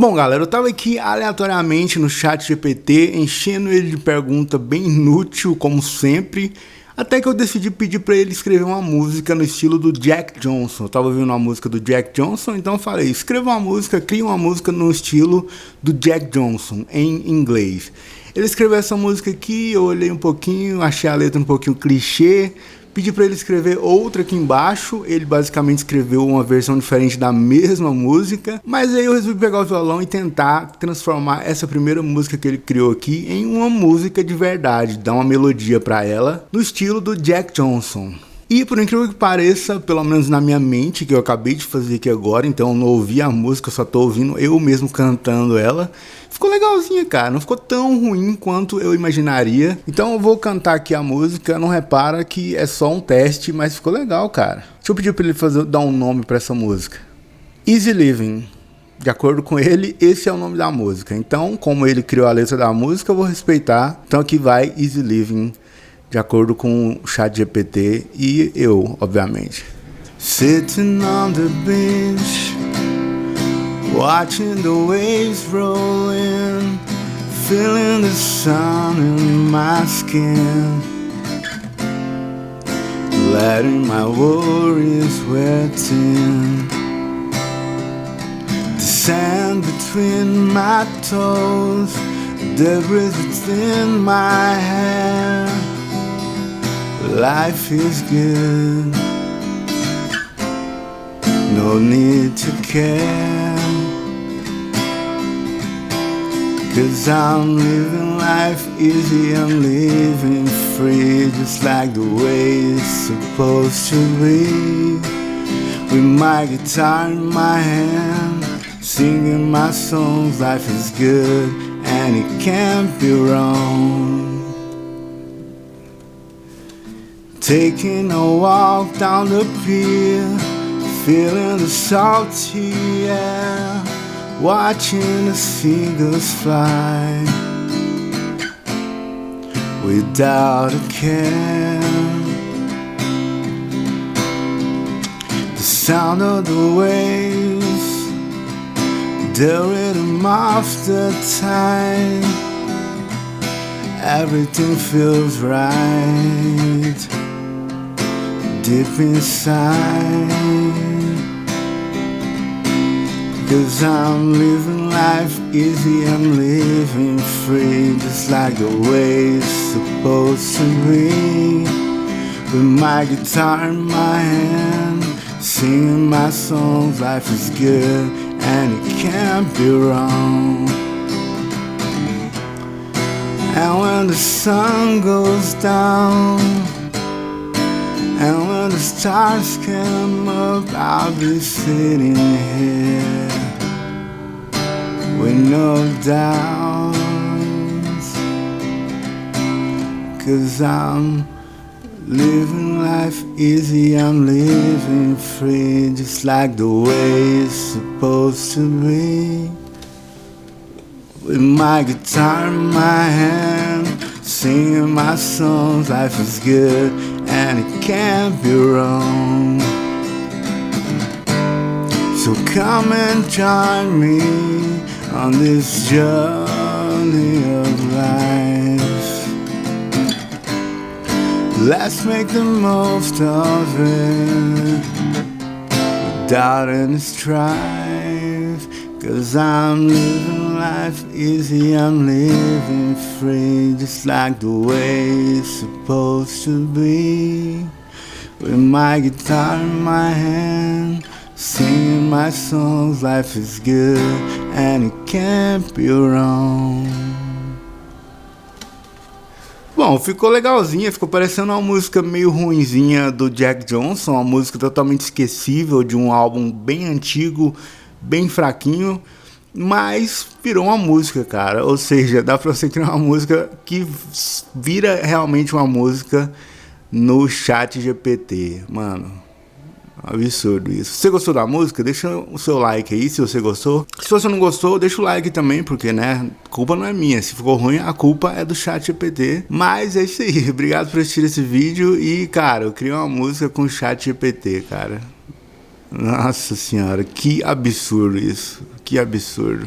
Bom, galera, eu tava aqui aleatoriamente no chat GPT, enchendo ele de pergunta bem inútil, como sempre, até que eu decidi pedir pra ele escrever uma música no estilo do Jack Johnson. Eu tava ouvindo uma música do Jack Johnson, então eu falei, escreva uma música, cria uma música no estilo do Jack Johnson, em inglês. Ele escreveu essa música aqui, eu olhei um pouquinho, achei a letra um pouquinho clichê, pedi para ele escrever outra aqui embaixo. Ele basicamente escreveu uma versão diferente da mesma música, mas aí eu resolvi pegar o violão e tentar transformar essa primeira música que ele criou aqui em uma música de verdade, dar uma melodia para ela no estilo do Jack Johnson. E por incrível que pareça, pelo menos na minha mente, que eu acabei de fazer aqui agora, então eu não ouvi a música, só tô ouvindo eu mesmo cantando ela, ficou legalzinha, cara, não ficou tão ruim quanto eu imaginaria. Então eu vou cantar aqui a música, não repara que é só um teste, mas ficou legal, cara. Deixa eu pedir pra ele dar um nome pra essa música. Easy Living. De acordo com ele, esse é o nome da música. Então, como ele criou a letra da música, eu vou respeitar. Então aqui vai Easy Living, de acordo com o chat GPT e eu, obviamente. Sitting on the beach, watching the waves rolling, feeling the sun in my skin, letting my worries wet in, the sand between my toes, the breeze within my hair. Life is good, no need to care, 'cause I'm living life easy, I'm living free, just like the way it's supposed to be. With my guitar in my hand, singing my songs, life is good and it can't be wrong. Taking a walk down the pier, feeling the salty air, watching the seagulls fly, without a care. The sound of the waves, the rhythm of the tide, everything feels right deep inside, 'cause I'm living life easy, I'm living free, just like the way it's supposed to be. With my guitar in my hand, singing my songs, life is good and it can't be wrong. And when the sun goes down, and when the stars come up, I'll be sitting here with no doubts, 'cause I'm living life easy, I'm living free, just like the way it's supposed to be. With my guitar in my hand, singing my songs, life is good and it can't be wrong. So come and join me on this journey of life. Let's make the most of it without any strife, 'cause I'm living life easy, I'm living free, just like the way it's supposed to be. With my guitar in my hand, singing my songs, life is good and it can't be wrong. Bom, ficou legalzinha, ficou parecendo uma música meio ruinzinha do Jack Johnson, uma música totalmente esquecível de um álbum bem antigo, bem fraquinho, mas virou uma música, cara. Ou seja, dá pra você criar uma música que vira realmente uma música no chat GPT, mano. Absurdo isso. Se você gostou da música, deixa o seu like aí se você gostou. Se você não gostou, deixa o like também, porque, né, a culpa não é minha. Se ficou ruim, a culpa é do chat GPT. Mas é isso aí. Obrigado por assistir esse vídeo. E, cara, eu criei uma música com o chat GPT, cara. Nossa senhora, que absurdo isso. Que absurdo.